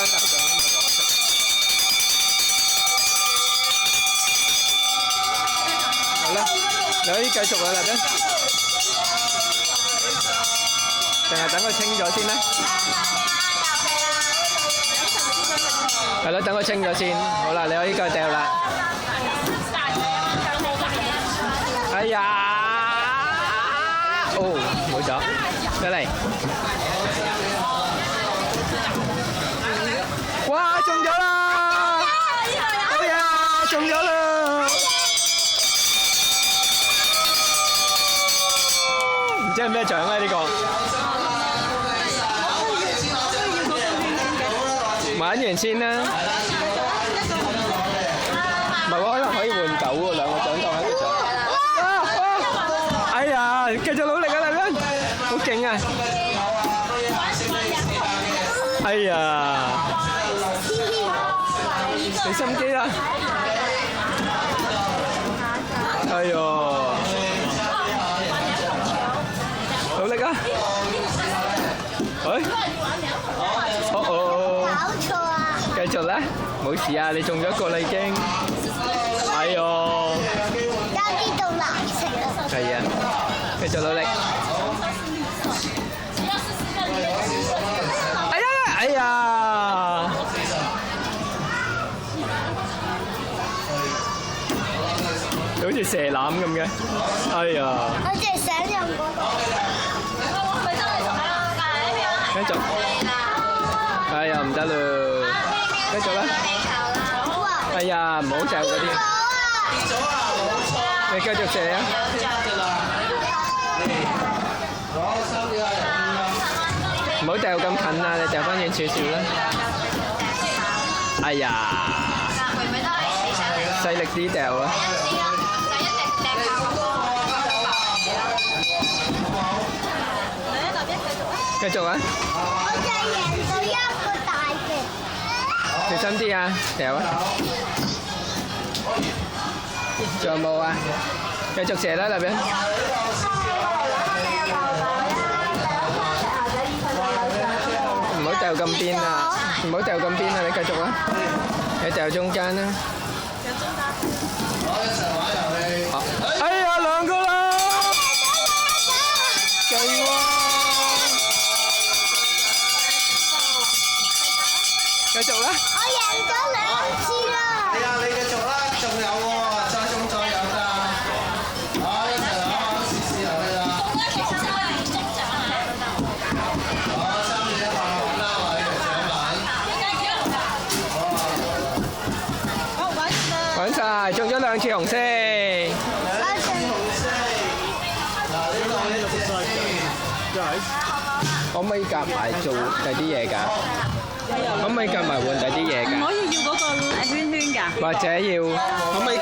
大獎咁嘅講出。好啦，你可以繼續啦，立欣。定係等佢清咗先咧？係咯，等佢清咗先。好啦，你可以繼續掉啦。哎呀！哦，冇咗，再嚟。哇，中咗啦！哎呀，中咗啦！唔知係咩獎咧？呢個玩完先啦。唔係喎，可能可以換狗喎，兩個獎當一個獎。哎呀，繼續努力啊，麗欣，好勁啊！哎呀，俾心機啦！哎呦，努力啊！喂，哦，搞錯啊！繼續啦，冇事啊，你中咗一個啦已經。哎呦，有啲到藍色啊！係啊，繼續努力。哎呀，哎呀！好似蛇腩咁嘅，哎呀！我淨係想用嗰個。繼續，哎呀唔得嘞，繼續啦！哎呀，唔好嚼嗰啲，你繼續射啊！唔好掉咁近啊！你掉翻遠少少啦。哎呀，細力啲掉啦！繼續啊！我就贏到一個大嘅。小心啲啊！掉啊！仲有冇啊？繼續射啦，立欣。唔好掉咁邊啊！唔好掉咁邊啊！你繼續啊！你掉中間啦。哎呀，兩個啦！勁喎！繼續啦！我贏咗2次啦！係啊，你繼續啦，仲有喎，再中再有㗎。好，一齊攞試試落去啦。好，參與一下啦，我哋獎品。揾曬，中咗2次紅色。可唔可以夾埋做第啲嘢㗎？可唔可以夾埋換第啲嘢㗎？可以要嗰個圈圈㗎？或者要可唔可以？